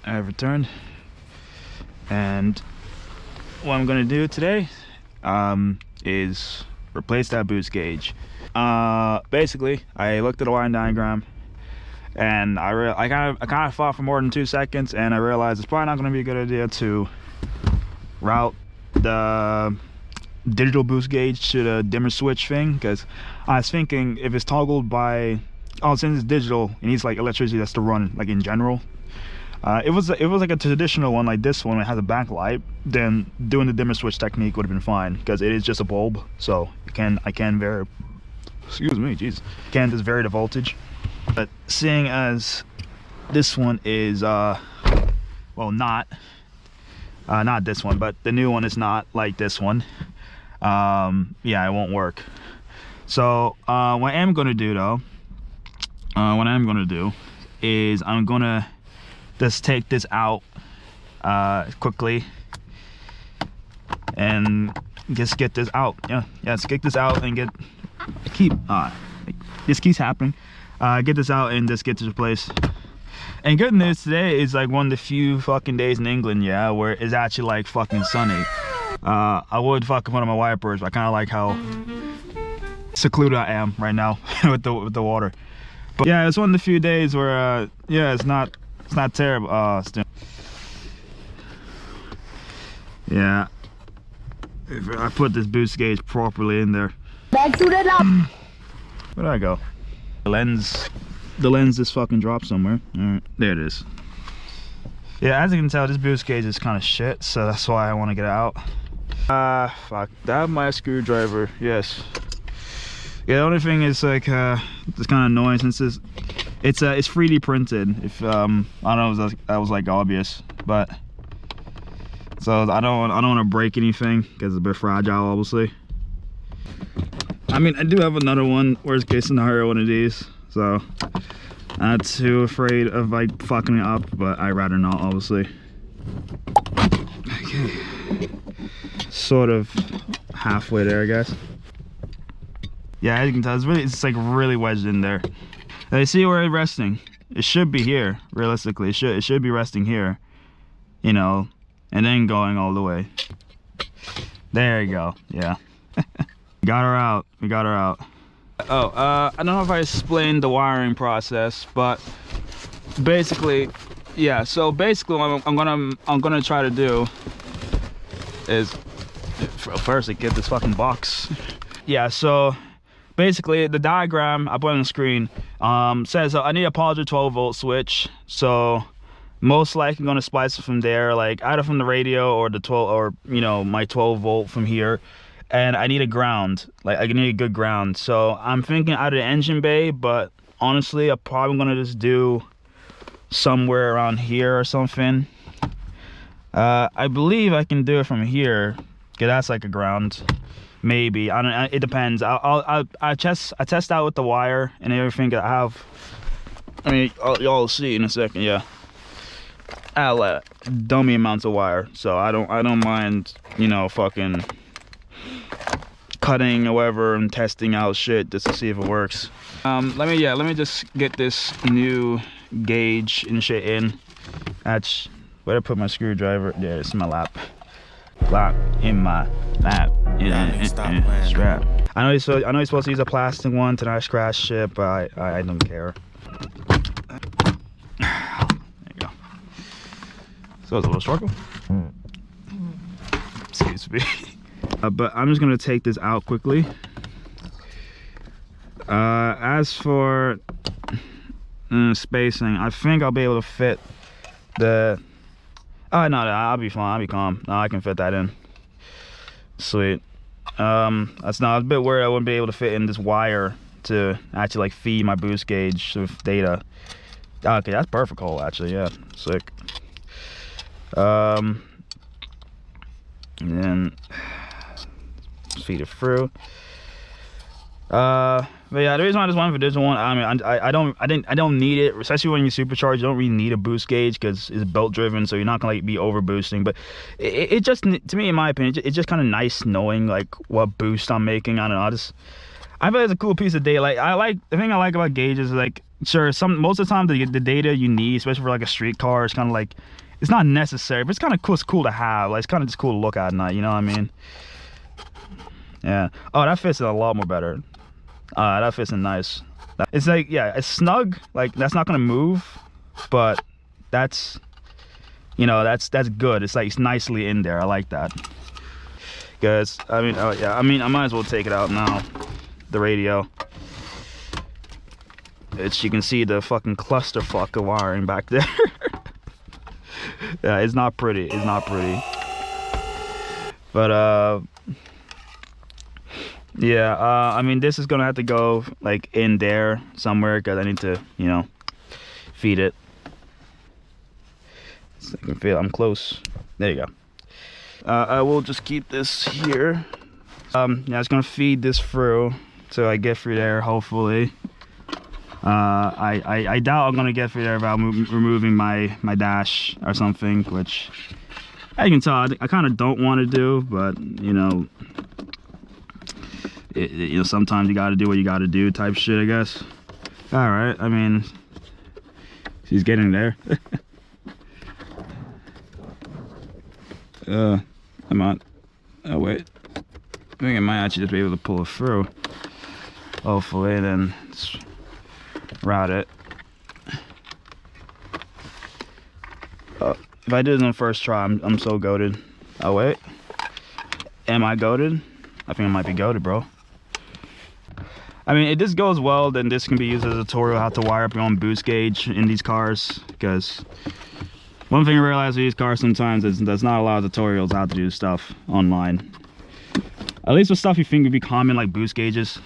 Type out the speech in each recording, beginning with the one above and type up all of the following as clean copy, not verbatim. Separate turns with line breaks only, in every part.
I have returned, and what I'm gonna do today is replace that boost gauge. Basically, I looked at the wiring diagram, and I kind of thought for more than 2 seconds, and I realized it's probably not going to be a good idea to route the digital boost gauge to the dimmer switch thing, because I was thinking if it's toggled by, since it's digital, it needs like electricity that's to run like in general. It was like a traditional one like this one, it has a backlight, then doing the dimmer switch technique would have been fine, because it is just a bulb, so I can vary, excuse me, jeez, can just vary the voltage. But seeing as this one is well, not this one, but the new one is not like this one, yeah, it won't work. So what I am gonna do though, is I'm gonna just take this out quickly and just get this out. Let's get this out and this keeps happening. Get this out and just get this replaced. And good news, today is like one of the few fucking days in England, yeah, where it's actually like fucking sunny. I would fucking put on my wipers, but I kind of like how secluded I am right now with the water. But yeah, it's one of the few days where yeah, it's not terrible. Yeah, if I put this boost gauge properly in there. Back to the lab. Where'd I go? The lens just fucking dropped somewhere. All right, there it is. Yeah, as you can tell, this boost gauge is kind of shit, so that's why I want to get it out. Fuck, that my screwdriver. Yes. Yeah, the only thing is like it's kind of annoying since it's 3D printed. If I don't know if that was like obvious, but so I don't want to break anything because it's a bit fragile, obviously. I mean, I do have another one, worst case scenario, one of these, so I'm not too afraid of like fucking it up, but I'd rather not, obviously. Okay, sort of halfway there, I guess. Yeah, as you can tell, it's like really wedged in there. You see where it's resting? It should be here, realistically. It should be resting here, you know, and then going all the way. There you go. Yeah. Got her out. We got her out. Oh, I don't know if I explained the wiring process, but basically, yeah. So basically, what I'm gonna try to do is first get this fucking box. Yeah. So basically, the diagram I put on the screen says I need a positive 12-volt switch. So most likely gonna splice it from there, like either from the radio or the 12, or you know, my 12-volt from here. And I need a ground, like I need a good ground. So I'm thinking out of the engine bay, but honestly, I'm probably gonna just do somewhere around here or something. I believe I can do it from here, cause that's like a ground. Maybe, I don't. It depends. I test out with the wire and everything I have. I mean, y'all see in a second. Yeah, I have dummy amounts of wire, so I don't mind, you know, fucking cutting or whatever and testing out shit just to see if it works. Let me just get this new gauge and shit in. That's where I put my screwdriver. Yeah, it's in my lap. In my lap. Strap. I know you're supposed to use a plastic one to not scratch shit, but I don't care. There you go. So it's a little struggle. Excuse me. But I'm just gonna take this out quickly. As for spacing, I think I'll be able to fit the. Oh no, I'll be fine. I'll be calm. No, I can fit that in. Sweet. That's not. I was a bit worried I wouldn't be able to fit in this wire to actually like feed my boost gauge with data. Okay, that's perfect hole actually. Yeah, sick. And then feed it through. But yeah, the reason why I just wanted for this one, I mean, I don't need it, especially when you supercharge. You don't really need a boost gauge because it's belt driven, so you're not gonna like be over boosting. But it just, to me, in my opinion, it's just kind of nice knowing like what boost I'm making. I don't know. I feel like it's a cool piece of data. Like the thing I like about gauges is like sure, most of the time the data you need, especially for like a street car, is kind of like, it's not necessary, but it's kind of cool. It's cool to have. Like, it's kind of just cool to look at night. You know what I mean? Yeah. Oh, that fits a lot more better. That fits in nice. It's like, yeah, it's snug. Like, that's not gonna move, but that's, you know, that's good. It's like, it's nicely in there. I like that. Guys, I mean, oh yeah, I mean, I might as well take it out now. The radio. You can see the fucking clusterfuck of wiring back there. Yeah, it's not pretty. It's not pretty. But yeah, I mean, this is gonna have to go like in there somewhere because I need to, you know, feed it. So I can feel I'm close. There you go. I will just keep this here. Yeah, it's gonna feed this through so I get through there, hopefully. I doubt I'm gonna get through there without removing my dash or something, which I can tell I kind of don't want to do, but you know, you know, sometimes you got to do what you got to do, type shit, I guess. All right, I mean, she's getting there. I'm on. Oh wait, I think I might actually just be able to pull it through. Hopefully, then route it. If I did it on the first try, I'm so goated. Oh wait, am I goated? I think I might be goated, bro. I mean, if this goes well, then this can be used as a tutorial how to wire up your own boost gauge in these cars. Because one thing I realize with these cars sometimes is there's not a lot of tutorials how to do stuff online. At least with stuff you think would be common, like boost gauges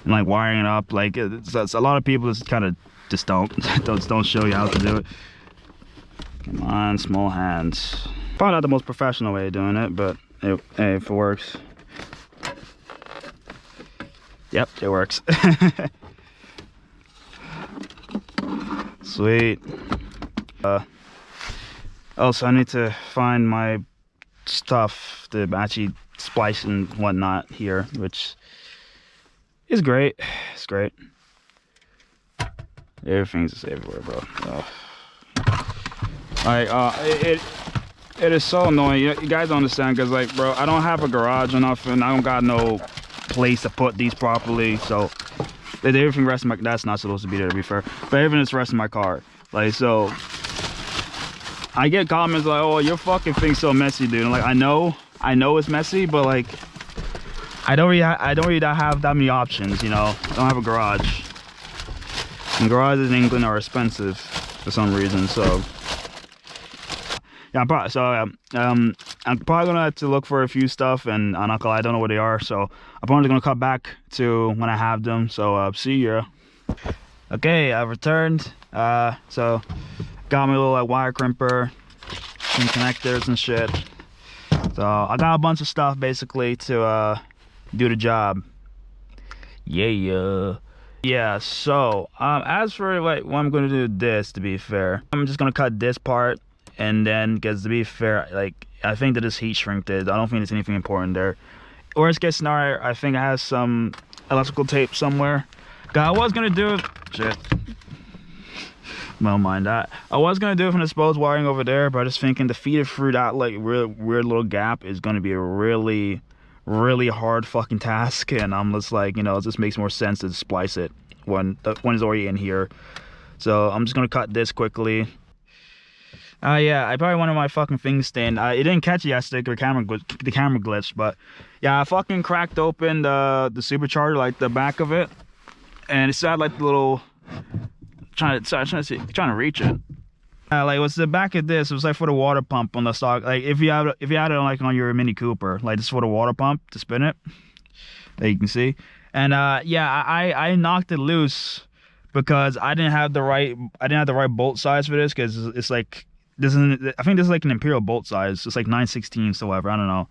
and like wiring it up. Like it's a lot of people just kind of just don't show you how to do it. Come on, small hands. Probably not the most professional way of doing it, but hey, if it works. Yep, it works. Sweet. Also, I need to find my stuff to actually splice and whatnot here, which is great. It's great. Everything's just everywhere, bro. Oh. Like, it is so annoying. You guys don't understand, because, like, bro, I don't have a garage or nothing. I don't got no place to put these properly, so everything rests in my, that's not supposed to be there, to be fair, but everything is resting in my car. Like, so I get comments like, oh, your fucking thing's so messy, dude. I'm like, I know it's messy, but like I don't really have that many options, you know. I don't have a garage, and garages in England are expensive for some reason. So yeah, I'm probably gonna have to look for a few stuff, and I don't know where they are, so I'm probably gonna cut back to when I have them. So see ya. Okay, I've returned. So got my little like wire crimper, some connectors and shit. So I got a bunch of stuff basically to do the job. Yeah. So as for like what I'm gonna do this, to be fair, I'm just gonna cut this part. And then, because to be fair, like, I think that this heat shrink did. I don't think there's anything important there. Worst case scenario, I think I have some electrical tape somewhere. I was gonna do it. Shit. Well, mind that. I was gonna do it from the exposed wiring over there, but I was just thinking to feed it through that like weird little gap is gonna be a really hard fucking task. And I'm just like, you know, it just makes more sense to splice it when it's already in here. So I'm just gonna cut this quickly. Yeah, I probably wanted my fucking thing stand. It didn't catch it yesterday, the camera glitched, but yeah, I fucking cracked open the supercharger, like the back of it, and it had like the little trying to reach it. Like what's the back of this? It was like for the water pump on the stock. Like if you had it like on your Mini Cooper, like this for the water pump to spin it. There you can see. And yeah, I knocked it loose because I didn't have the right bolt size for this, because it's like. I think this is like an Imperial bolt size. It's like 9/16 or whatever. I don't know.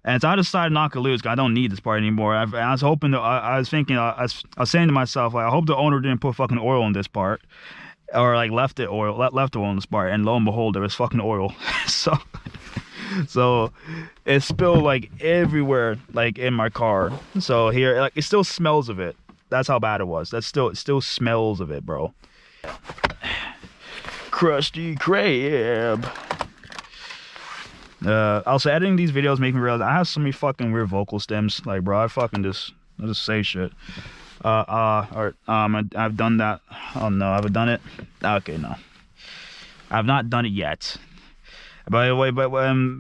And so I decided to knock it loose because I don't need this part anymore. I was hoping that I was thinking, I was saying to myself, like, I hope the owner didn't put fucking oil in this part, or like left oil in this part. And lo and behold, there was fucking oil. so it spilled like everywhere, like in my car. So here, like, it still smells of it. That's how bad it was. It still smells of it, bro. Krusty Krab. Also, editing these videos make me realize I have so many fucking weird vocal stems. Like, bro, I just say shit. I've done that. Oh no, have I done it? Okay, no, I've not done it yet. By the way,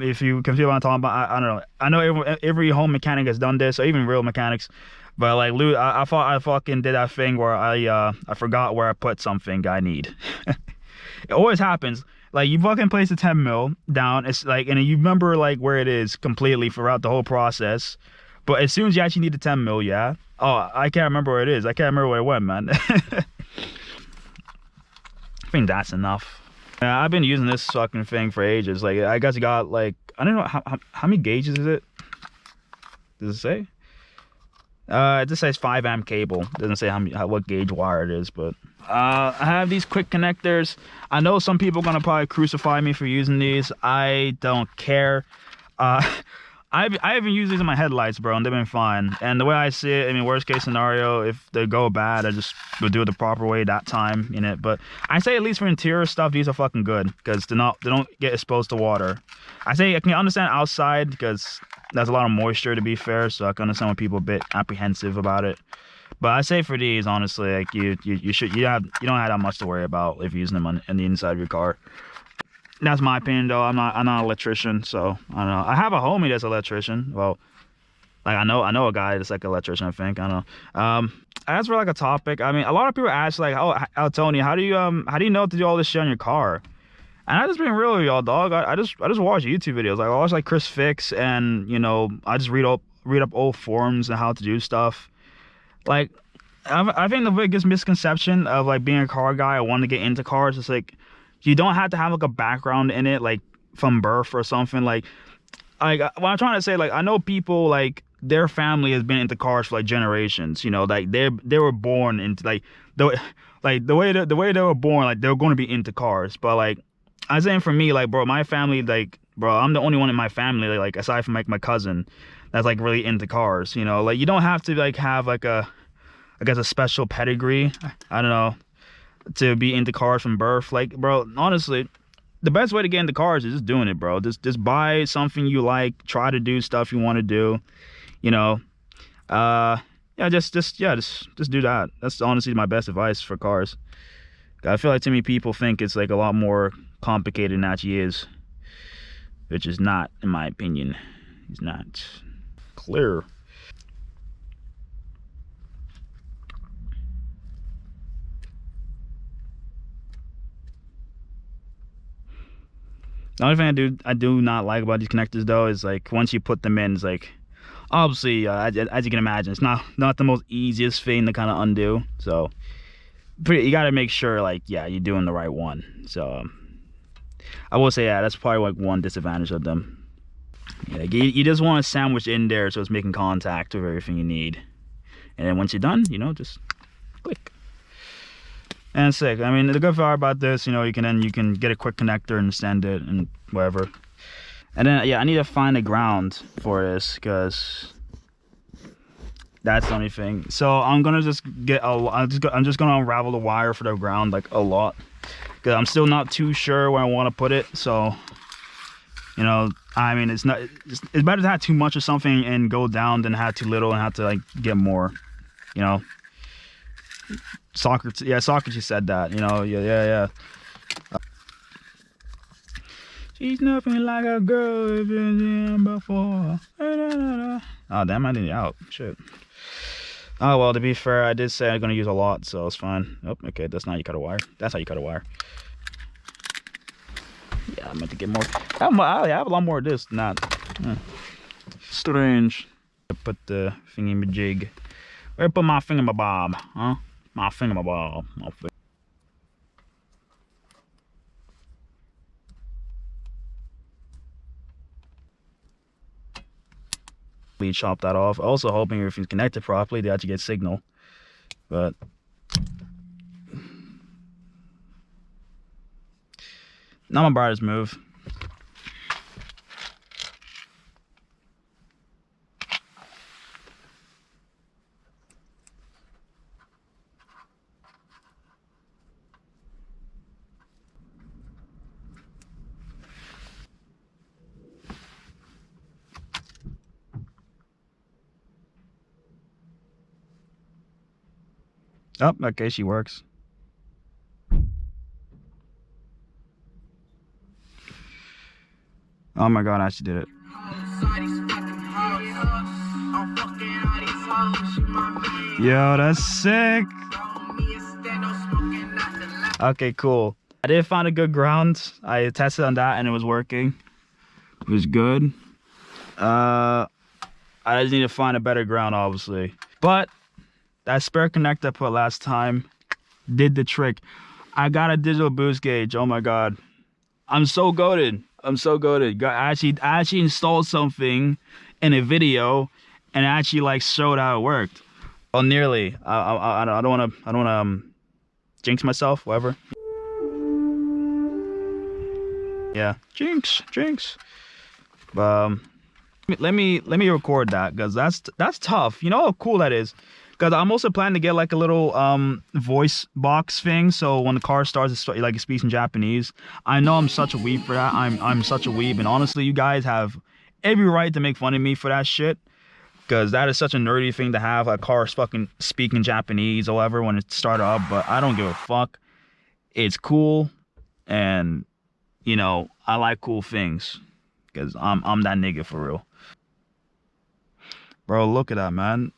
if you can feel what I'm talking about, I don't know. I know every home mechanic has done this, or even real mechanics. But like, I thought I fucking did that thing where I forgot where I put something I need. It always happens. Like, you fucking place a 10 mil down, it's like, and you remember like where it is completely throughout the whole process. But as soon as you actually need the 10 mil, yeah. Oh, I can't remember where it is. I can't remember where it went, man. I think that's enough. Yeah, I've been using this fucking thing for ages. Like, I guess it got like, I don't know how many gauges is it? Does it say? It just says 5 amp cable. It doesn't say what gauge wire it is, but I have these quick connectors. I know some people are gonna probably crucify me for using these. I don't care. I even used these in my headlights, bro, and they've been fine. And the way I see it, I mean, worst case scenario, if they go bad, I just would do it the proper way that time in it. But I say at least for interior stuff, these are fucking good because they don't get exposed to water. I say I can understand outside because there's a lot of moisture, to be fair, so I can understand when people are a bit apprehensive about it. But I say for these, honestly, like you don't have that much to worry about if you're using them in the inside of your car. That's my opinion, though. I'm not an electrician, so I don't know. I have a homie that's an electrician. Well, like I know a guy that's like an electrician, I think. I don't know. As for like a topic, I mean, a lot of people ask like, oh, Tony, how do you know to do all this shit on your car? And I just been real with y'all, dog. I just watch YouTube videos. Like, I watch like Chris Fix, and you know, I just read up old forums and how to do stuff. Like, I think the biggest misconception of like being a car guy or wanting to get into cars is like, you don't have to have like a background in it, like from birth or something. Like what I'm trying to say, like, I know people like their family has been into cars for like generations. You know, like they were born into like the way they were born, like they're going to be into cars. But like, I'm saying for me, like, bro, my family, like, bro, I'm the only one in my family, like aside from like my cousin, that's like really into cars. You know, like you don't have to like have like a special pedigree. I don't know, to be into cars from birth. Like, bro, honestly, the best way to get into cars is just doing it, bro. Just buy something you like, try to do stuff you want to do, you know. Yeah, just do that. That's honestly my best advice for cars. I feel like too many people think it's like a lot more complicated than it actually is, which is not, in my opinion. It's not clear. The only thing I do not like about these connectors, though, is like once you put them in, it's like, obviously, as you can imagine, it's not the most easiest thing to kind of undo. So you got to make sure, like, yeah, you're doing the right one. So I will say, yeah, that's probably like one disadvantage of them. Yeah, you just want to sandwich in there so it's making contact with everything you need, and then once you're done, you know, just click. And sick. I mean, the good part about this, you know, you can get a quick connector and send it and whatever. And then, yeah, I need to find a ground for this because that's the only thing. So I'm gonna just get I'm just gonna unravel the wire for the ground like a lot because I'm still not too sure where I want to put it. So, you know, I mean, it's better to have too much of something and go down than have too little and have to like get more, you know. Socrates said that, you know. Yeah. She's nothing like a girl you've been in before. Oh damn, I need it out. Shit. Oh well, to be fair, I did say I'm gonna use a lot, so it's fine. Oh, okay, that's not how you cut a wire. That's how you cut a wire. Yeah, I meant to get more. I have a lot more of this than that. Strange. I put the thingy-majig. Where I put my thingamabob, huh? My thingamabob. Chop that off. Also hoping if it's connected properly, they actually get signal. But not my brightest move. Oh, okay, she works. Oh my god, I actually did it. Yo, that's sick. Okay, cool. I did find a good ground. I tested on that and it was working. It was good. I just need to find a better ground, obviously. But that spare connector I put last time did the trick. I got a digital boost gauge. Oh my god. I'm so goated. I'm so goated. I actually installed something in a video and it actually like showed how it worked. Well, nearly. I don't wanna jinx myself, whatever. Yeah, jinx. Let me record that because that's tough. You know how cool that is. Because I'm also planning to get like a little voice box thing, so when the car starts, like it speaks in Japanese. I know I'm such a weeb for that. I'm such a weeb, and honestly, you guys have every right to make fun of me for that shit. Because that is such a nerdy thing to have, a car fucking speaking Japanese or whatever when it started up. But I don't give a fuck. It's cool, and you know I like cool things. Because I'm that nigga for real. Bro, look at that, man.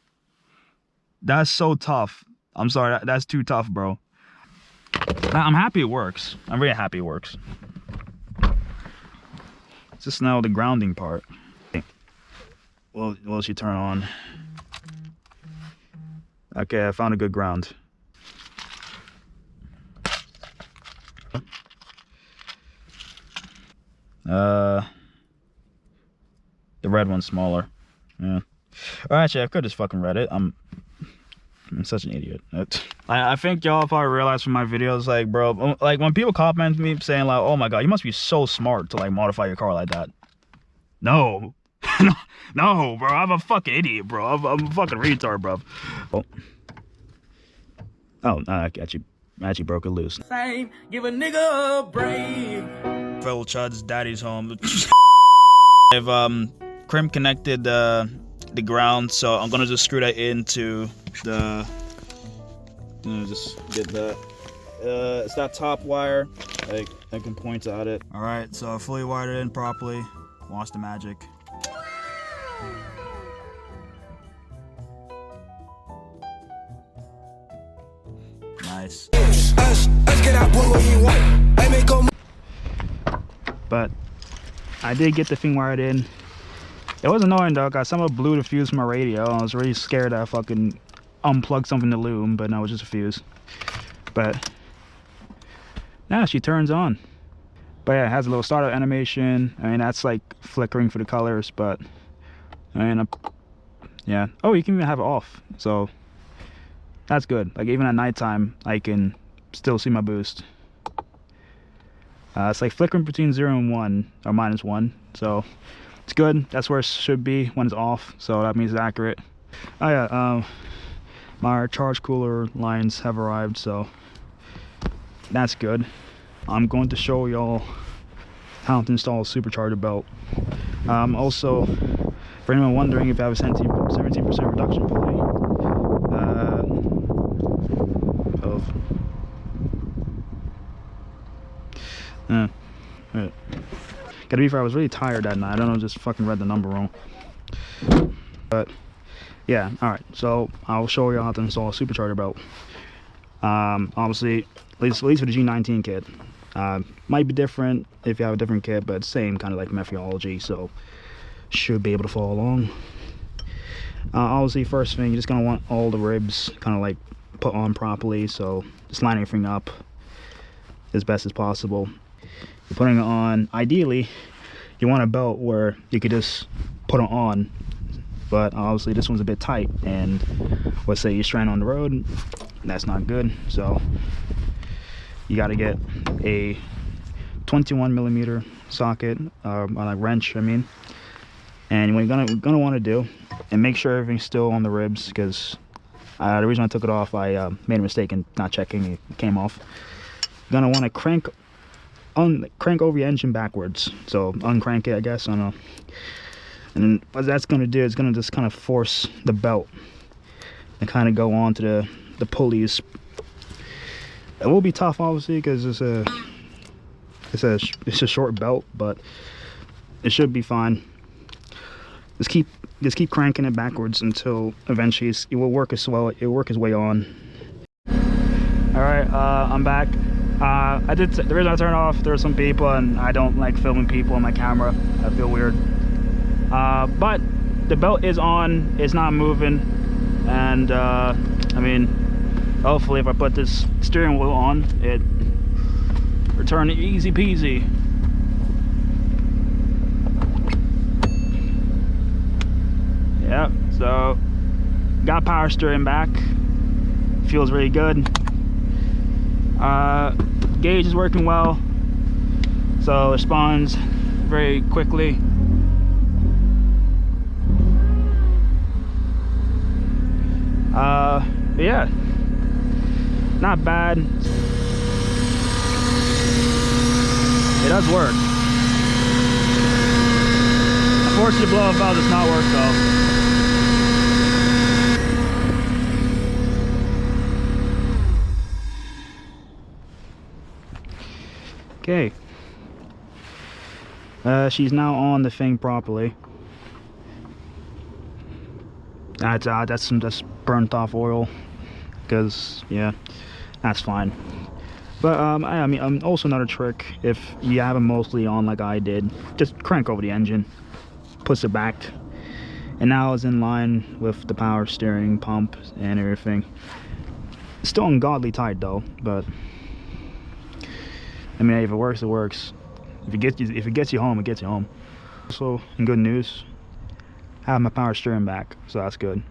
That's so tough. I'm sorry, that's too tough, bro. I'm happy it works. I'm really happy it works. It's just now the grounding part. Will she turn on? Okay, I found a good ground. The red one's smaller. Yeah. Or actually, I could just fucking read it. I'm such an idiot. I think y'all probably realize from my videos, like, bro, like when people comment me saying like, oh my god, you must be so smart to like modify your car like that. No. No, bro, I'm a fucking idiot, bro. I'm a fucking retard, bro. Oh, I actually broke it loose. Same, give a nigga a break. Fellow Chud's daddy's home. I've crimp connected the ground, so I'm gonna just screw that into the. Just get that. It's that top wire. Like I can point at it. All right, so I fully wired it in properly. Watch the magic. Nice. But I did get the thing wired in. It was annoying though, cause someone blew the fuse from my radio. I was really scared I fucking unplugged something to loom, but no, it was just a fuse. But yeah, she turns on. But yeah, it has a little startup animation. I mean, that's like flickering for the colors, but I mean, yeah. Oh, you can even have it off, so that's good. Like even at nighttime, I can still see my boost. It's like flickering between 0 and 1 or -1, so it's good. That's where it should be when it's off, so that means it's accurate. Oh yeah, my charge cooler lines have arrived, so that's good. I'm going to show y'all how to install a supercharger belt. Also, for anyone wondering if I have a 17% reduction pulley, gotta be fair, I was really tired that night. I don't know, just fucking read the number wrong. But yeah, alright, so I'll show you how to install a supercharger belt. Obviously, at least for the G19 kit. Might be different if you have a different kit, but same kind of like methodology, so should be able to follow along. Obviously, first thing, you're just gonna want all the ribs kind of like put on properly, so just line everything up as best as possible. You're putting it on, ideally you want a belt where you could just put it on, but obviously this one's a bit tight, and let's say you're stranded on the road, that's not good, so you got to get a 21mm socket, on a wrench, I mean. And what you're gonna want to do, and make sure everything's still on the ribs, because the reason I took it off, I made a mistake in not checking, it came off. You're gonna want to crank over your engine backwards, so uncrank it, I guess, I don't know. And then what that's gonna do is gonna just kind of force the belt and kind of go onto the the pulleys. It will be tough, obviously, because it's a short belt, but it should be fine. Just keep cranking it backwards until eventually it will work its way on. All right, I'm back. The reason I turned off, there were some people, and I don't like filming people on my camera. I feel weird. But the belt is on, it's not moving, and I mean, hopefully if I put this steering wheel on, it return easy peasy. Yep, so got power steering back, feels really good. Gauge is working well, so it responds very quickly. But yeah, not bad. It does work. Unfortunately, the blow-up valve does not work though. Okay, she's now on the thing properly. That's some just burnt off oil, because yeah, that's fine. But I mean, also another trick, if you have it mostly on like I did, just crank over the engine, push it back, and now it's in line with the power steering pump and everything. It's still ungodly tight though, but I mean, if it works, it works. If it gets you home, it gets you home. So, in good news, I have my power steering back, so that's good.